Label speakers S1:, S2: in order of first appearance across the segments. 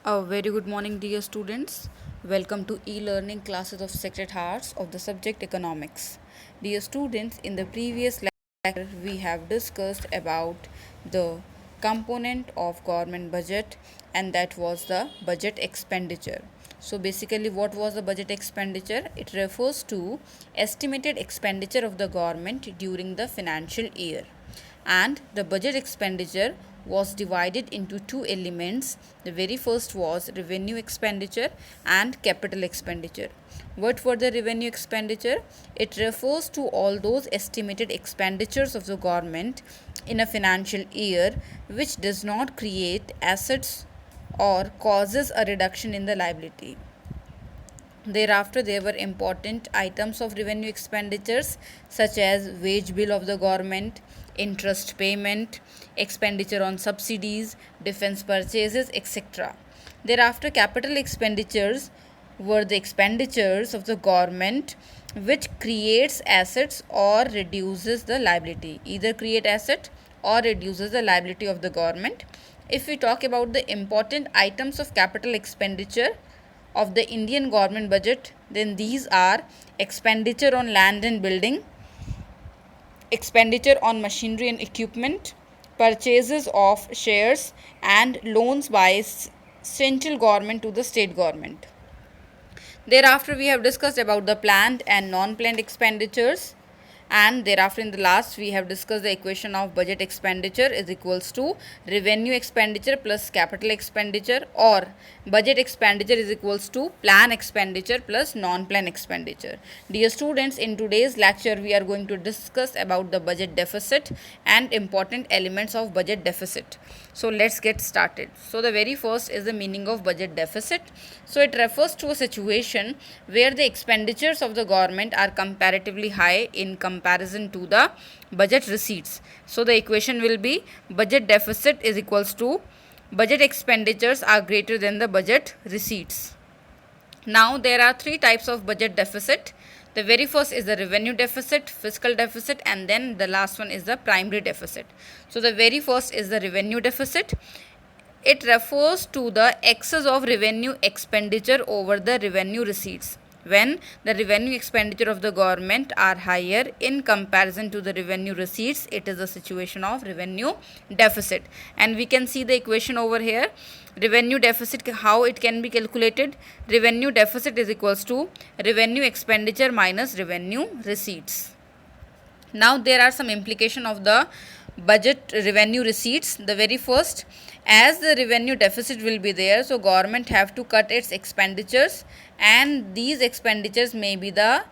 S1: A very good morning, dear students. Welcome to e-learning classes of Sacred Hearts of the subject economics. Dear students, in the previous lecture, we have discussed about the component of government budget, and that was the budget expenditure. So basically, what was the budget expenditure? It refers to estimated expenditure of the government during the financial year, and the budget expenditure was divided into two elements. The very first was revenue expenditure and capital expenditure. What were the revenue expenditure? It refers to all those estimated expenditures of the government in a financial year which does not create assets or causes a reduction in the liability. Thereafter, there were important items of revenue expenditures such as wage bill of the government, interest payment, expenditure on subsidies, defense purchases, etc. Thereafter, capital expenditures were the expenditures of the government which creates assets or reduces the liability, either create asset or reduces the liability of the government. If we talk about the important items of capital expenditure of the Indian government budget, then these are expenditure on land and building, expenditure on machinery and equipment, purchases of shares, and loans by central government to the state government. Thereafter, we have discussed about the planned and non-planned expenditures, and thereafter in the last we have discussed the equation of budget expenditure is equals to revenue expenditure plus capital expenditure, or budget expenditure is equals to plan expenditure plus non-plan expenditure. Dear students, in today's lecture we are going to discuss about the budget deficit and important elements of budget deficit. So let's get started. So the very first is the meaning of budget deficit. So it refers to a situation where the expenditures of the government are comparatively high in comparison to the budget receipts. So the equation will be budget deficit is equals to budget expenditures are greater than the budget receipts. Now there are three types of budget deficit. The very first is the revenue deficit, fiscal deficit, and then the last one is the primary deficit. So the very first is the revenue deficit. It refers to the excess of revenue expenditure over the revenue receipts. When the revenue expenditure of the government are higher in comparison to the revenue receipts, it is a situation of revenue deficit. And we can see the equation over here. Revenue deficit, how it can be calculated? Revenue deficit is equals to revenue expenditure minus revenue receipts. Now there are some implication of the budget revenue receipts. The very first, as the revenue deficit will be there, so government have to cut its expenditures, and these expenditures may be the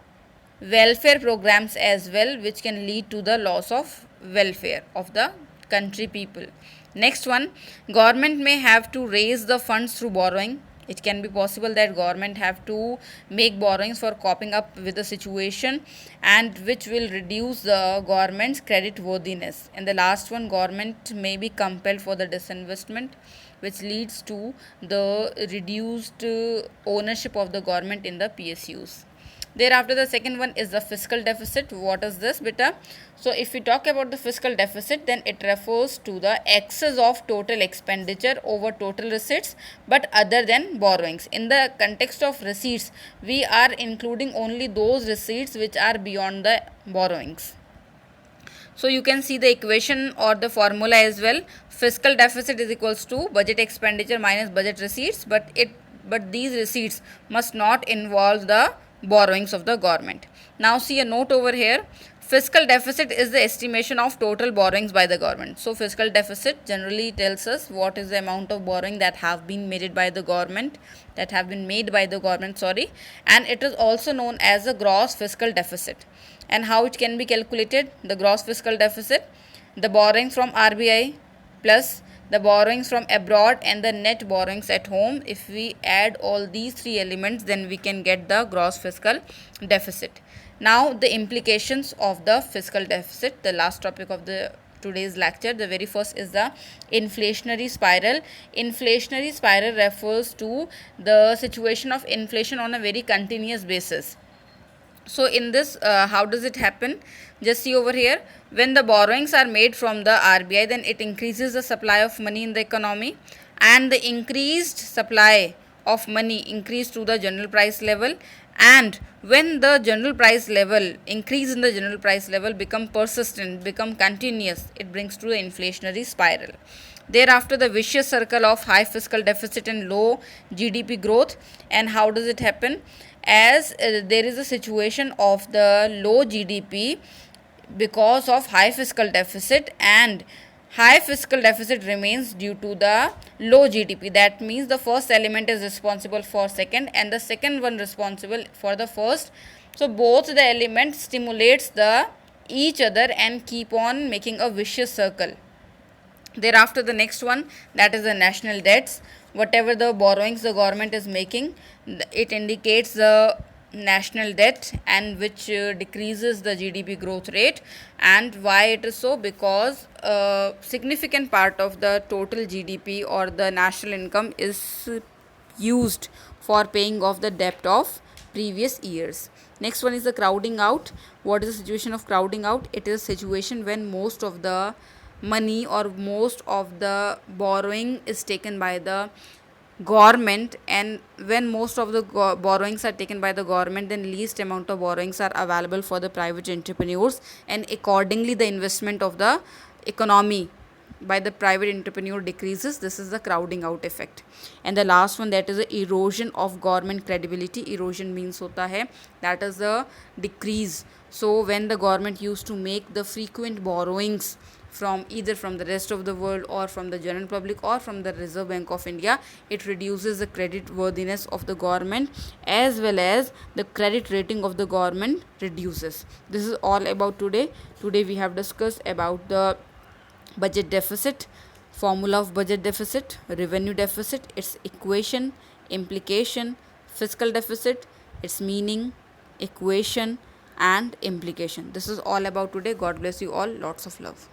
S1: welfare programs as well, which can lead to the loss of welfare of the country people. Next one, government may have to raise the funds through borrowing. It can be possible that government have to make borrowings for coping up with the situation, and which will reduce the government's credit worthiness. And the last one, government may be compelled for the disinvestment, which leads to the reduced ownership of the government in the PSUs. Thereafter, the second one is the fiscal deficit. What is this, beta? So if we talk about the fiscal deficit, then it refers to the excess of total expenditure over total receipts, but other than borrowings. In the context of receipts, we are including only those receipts which are beyond the borrowings. So you can see the equation or the formula as well. Fiscal deficit is equals to budget expenditure minus budget receipts, but these receipts must not involve the borrowings of the government. Now see a note over here. Fiscal deficit is the estimation of total borrowings by the government. So fiscal deficit generally tells us what is the amount of borrowing that have been made by the government, and it is also known as the gross fiscal deficit. And how it can be calculated? The gross fiscal deficit, the borrowings from RBI plus the borrowings from abroad and the net borrowings at home. If we add all these three elements, then we can get the gross fiscal deficit. Now the implications of the fiscal deficit, the last topic of the today's lecture. The very first is the inflationary spiral. Inflationary spiral refers to the situation of inflation on a very continuous basis. So in this, how does it happen? Just see over here, when the borrowings are made from the RBI, then it increases the supply of money in the economy, and the increased supply of money increase to the general price level, and when the general price level increase in the general price level become persistent, become continuous, it brings to the inflationary spiral. Thereafter, the vicious circle of high fiscal deficit and low GDP growth. And how does it happen? As there is a situation of the low GDP because of high fiscal deficit, and high fiscal deficit remains due to the low GDP. That means the first element is responsible for second and the second one responsible for the first. So both the elements stimulates the each other and keep on making a vicious circle. Thereafter, the next one, that is the national debts. Whatever the borrowings the government is making, it indicates the national debt, and which decreases the GDP growth rate. And why it is so? Because a significant part of the total GDP or the national income is used for paying off the debt of previous years. Next one is the crowding out. What is the situation of crowding out? It is a situation when most of the money or most of the borrowing is taken by the government, and when most of the borrowings are taken by the government, then least amount of borrowings are available for the private entrepreneurs, and accordingly the investment of the economy by the private entrepreneur decreases. This is the crowding out effect. And the last one, that is the erosion of government credibility. Erosion means hota hai, that is the decrease. So when the government used to make the frequent borrowings from either from the rest of the world or from the general public or from the Reserve Bank of India, it reduces the credit worthiness of the government, as well as the credit rating of the government reduces. This is all about today. Today we have discussed about the budget deficit, formula of budget deficit, revenue deficit, its equation, implication, fiscal deficit, its meaning, equation and implication. This is all about today. God bless you all. Lots of love.